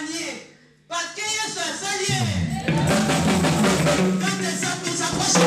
accompagner. Parce que Yesu a sali. Quand les hommes nous approchent,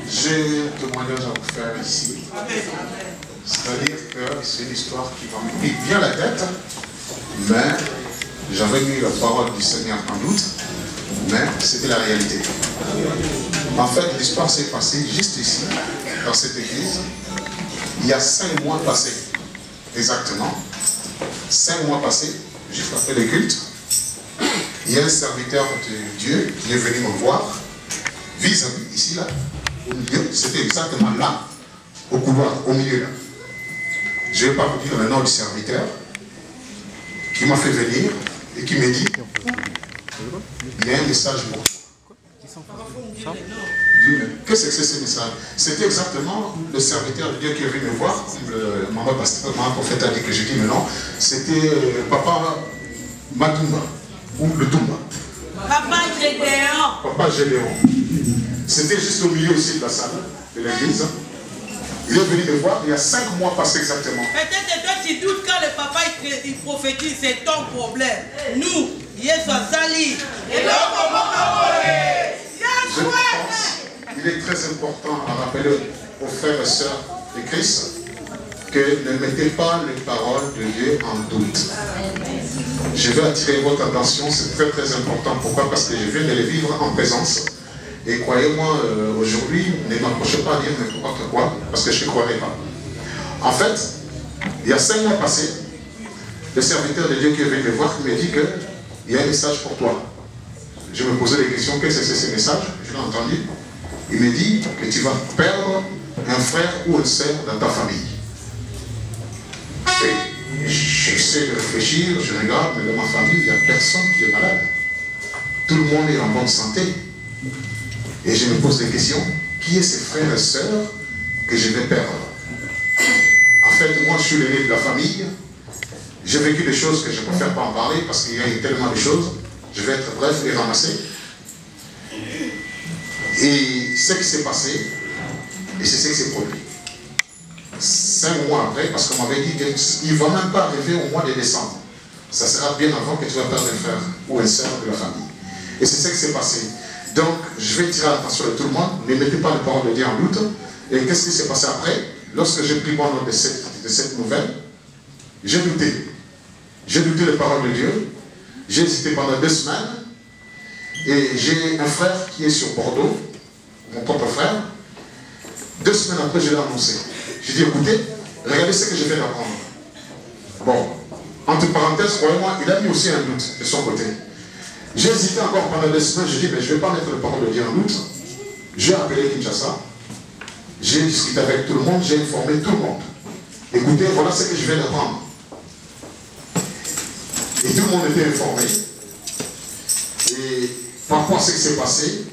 j'ai un témoignage à vous faire ici. C'est-à-dire que c'est une histoire qui m'a mis bien la tête, mais j'avais mis la parole du Seigneur en doute, mais c'était la réalité. En fait, l'histoire s'est passée juste ici, dans cette église, il y a 5 mois passés, exactement. 5 mois passés, juste après le culte, il y a un serviteur de Dieu qui est venu me voir, vis-à-vis, ici, là, au milieu, c'était exactement là, au couloir, au milieu, là. Je ne vais pas vous dire le nom du serviteur, qui m'a fait venir et qui me dit, il y a un message pour toi. Qu'est-ce que c'est ce message? C'était exactement le serviteur de Dieu qui est venu me voir, le maman pasteur, maman prophète a dit que j'ai dit le nom, c'était Papa Matumba, ou le Tumba. Papa Gédéon. Papa Gédéon. C'était juste au milieu ici de la salle, de l'église. Il est venu me voir il y a 5 mois passés exactement. Peut-être toi tu doutes quand le papa il prophétise, c'est ton problème. Nous, Yesu Azali. Je pense qu'il est très important à rappeler aux frères et sœurs de Christ que ne mettez pas les paroles de Dieu en doute. Je vais attirer votre attention, c'est très très important. Pourquoi? Parce que je viens de les vivre en présence. Et croyez-moi, aujourd'hui, ne m'approchez pas à dire n'importe quoi, parce que je ne croirais pas. En fait, il y a 5 mois passés, le serviteur de Dieu qui est venu me voir, qui me dit qu'il y a un message pour toi. Je me posais des questions, qu'est-ce que c'est ce message? Je l'ai entendu. Il me dit que tu vas perdre un frère ou une sœur dans ta famille. Et j'essaie de réfléchir, je regarde, mais dans ma famille, il n'y a personne qui est malade. Tout le monde est en bonne santé. Et je me pose des questions, qui est ces frères et sœurs que je vais perdre? En fait, moi je suis l'aîné de la famille, j'ai vécu des choses que je ne préfère pas en parler parce qu'il y a eu tellement de choses, je vais être bref et ramasser. Et ce qui s'est passé, et c'est ce qui s'est produit. 5 mois après, parce qu'on m'avait dit qu'il ne va même pas arriver au mois de décembre. Ça sera bien avant que tu vas perdre un frère ou une sœur de la famille. Et c'est ce qui s'est passé. Donc, je vais tirer l'attention de tout le monde, ne mettez pas les paroles de Dieu en doute. Et qu'est-ce qui s'est passé après? Lorsque j'ai pris bonne note de cette nouvelle, j'ai douté. J'ai douté les paroles de Dieu. J'ai hésité pendant 2 semaines. Et j'ai un frère qui est sur Bordeaux, mon propre frère. 2 semaines après, je l'ai annoncé. J'ai dit, écoutez, regardez ce que je viens d'apprendre. Bon, entre parenthèses, croyez-moi, il a mis aussi un doute de son côté. J'ai hésité encore pendant 2 semaines, je dis, mais je ne vais pas mettre le parole de Dieu en doute. J'ai appelé Kinshasa, j'ai discuté avec tout le monde, j'ai informé tout le monde. Écoutez, voilà ce que je viens d'apprendre. Et tout le monde était informé. Et par rapport à ce qui s'est passé,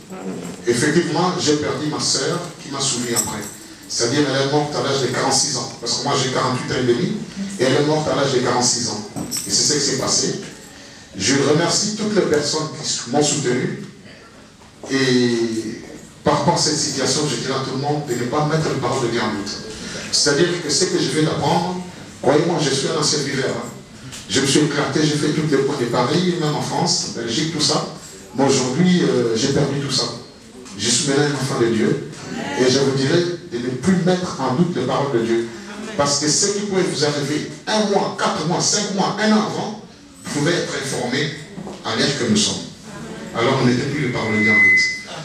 effectivement, j'ai perdu ma sœur qui m'a suivi après. C'est-à-dire, elle est morte à l'âge de 46 ans. Parce que moi, j'ai 48 ans et demi, et elle est morte à l'âge de 46 ans. Et c'est ce qui s'est passé. Je remercie toutes les personnes qui m'ont soutenu. Et par rapport à cette situation, je dirais à tout le monde de ne pas mettre le parole de Dieu en doute. C'est-à-dire que ce que je viens d'apprendre, croyez-moi, je suis un ancien viveur. Hein. Je me suis éclaté, j'ai fait toutes les points de Paris, même en France, en Belgique, tout ça. Mais aujourd'hui, j'ai perdu tout ça. Je suis maintenant un enfant de Dieu. Et je vous dirais de ne plus mettre en doute les paroles de Dieu. Parce que ce qui pouvait vous arriver 1 mois, 4 mois, 5 mois, 1 an avant, vous pouvez être informé à l'âge que nous sommes. Alors, ne mettez plus les paroles de Dieu en doute.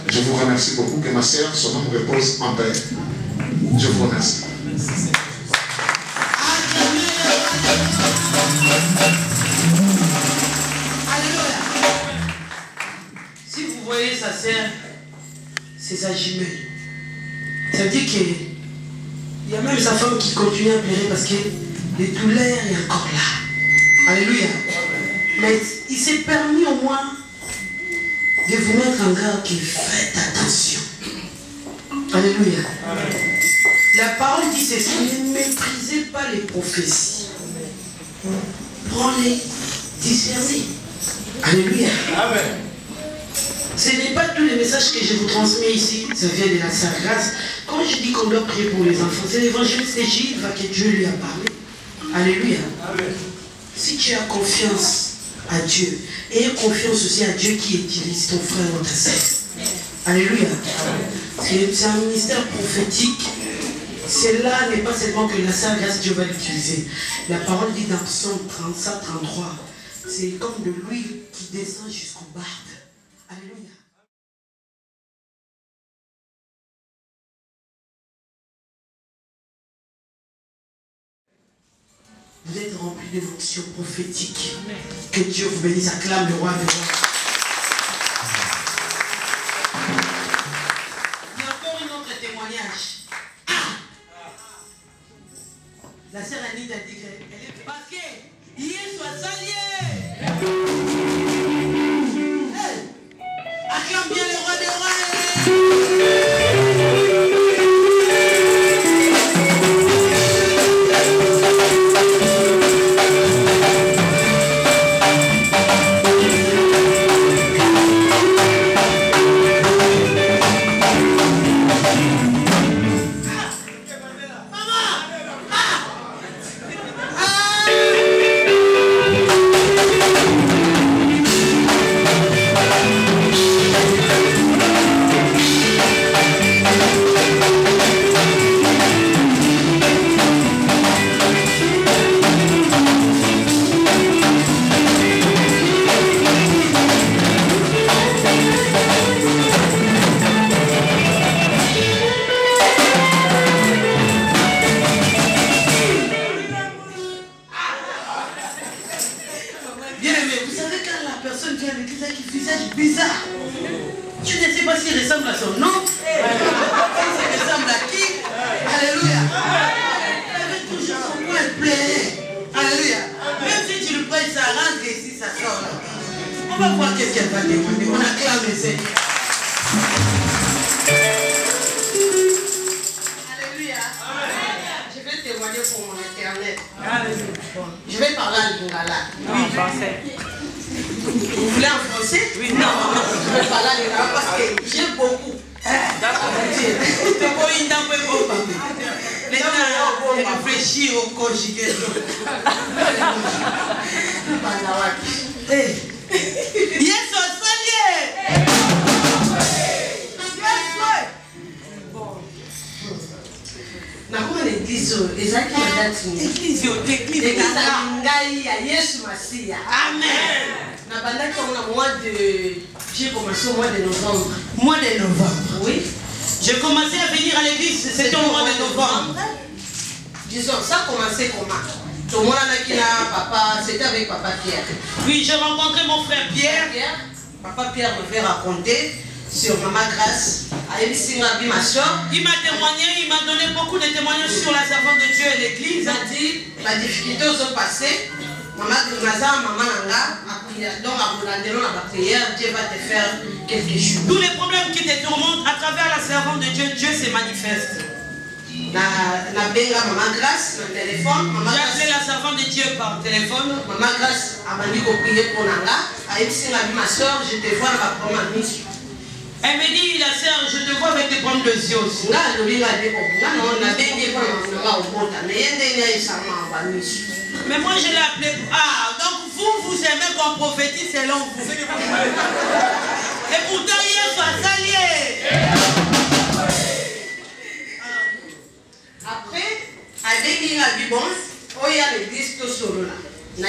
Je vous remercie beaucoup. Que ma sœur, son nom repose en paix. Je vous remercie. Alléluia. Si vous voyez sa sœur, c'est sa jumelle. Ça veut dire qu'il y a même sa femme qui continue à pleurer parce que les douleurs est encore là. Alléluia. Mais il s'est permis au moins de vous mettre en garde qui faites attention. Alléluia. Amen. La parole dit ceci, ne méprisez pas les prophéties. Prenez, discernez. Alléluia. Amen. Ce n'est pas tous les messages que je vous transmets ici, ça vient de la Sainte Grâce. Quand je dis qu'on doit prier pour les enfants, c'est l'évangéliste de Gilles que Dieu lui a parlé. Alléluia. Amen. Si tu as confiance à Dieu, et confiance aussi à Dieu qui utilise ton frère ou ta sœur. Alléluia. C'est un ministère prophétique. Cela n'est pas seulement que la Sainte Grâce, Dieu va l'utiliser. La parole dit dans Psaume 37, 33, c'est comme de l'huile qui descend jusqu'au barbe. Alléluia. Vous êtes remplis de l'onction prophétique. Que Dieu vous bénisse. Acclame le roi des rois. Il y a encore un autre témoignage. La sœur Annie a dit qu'elle est parce que hier soit salier. Acclame bien le roi des rois. Je vais parler en lingala. Oui, en français. Vous voulez en français? Oui, non. Je vais parler en lingala parce que j'aime beaucoup. Les réfléchir au conjugaison. Yes, on s'allie. Nakuma l'église, les gens qui ont daté. L'église, l'église Amen. J'ai commencé au mois de novembre. Mois de novembre. Oui. J'ai commencé à venir à l'église, c'était au mois de novembre. Disons, ça a commencé comment? Tout le monde a papa, c'était avec papa Pierre. Oui, j'ai rencontré mon frère Pierre. Papa Pierre me fait raconter sur Maman Grâce. Il m'a témoigné, il m'a donné beaucoup de témoignages sur la servante de Dieu et l'église. Il a dit, la difficulté aux autres passés. Maman Grâce, Maman Nanga, donc à la prière, Dieu va te faire quelque chose. Tous les problèmes qui te tourmentent, à travers la servante de Dieu, Dieu se manifeste. Na benga Maman Grâce, le téléphone. J'ai appelé la servante de Dieu par téléphone. Maman Grâce a dit qu'on priait pour Nanga. Elle dit, ma soeur, je te vois dans ma mission. Elle me dit, la sœur, je te vois avec des problèmes de yeux aussi. Mais moi, je l'ai appelé. Ah, donc vous aimez qu'on prophétise selon vous. Et pourtant, hier, soit salié. Après, avec la Bibonce, il y a l'église tout sur là. Il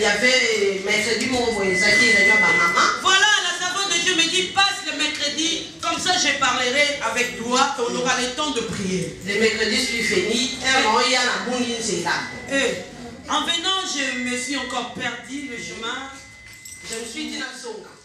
y avait mercredi, mon voyage, qui est ma maman. Voilà, la servante de Dieu me dit, passe le mercredi, comme ça je parlerai avec toi, on aura le temps de prier. Le mercredi, je suis fini, et il y a la bonne ligne, là. En venant, je me suis encore perdu le chemin. Je me suis dit dans son cas.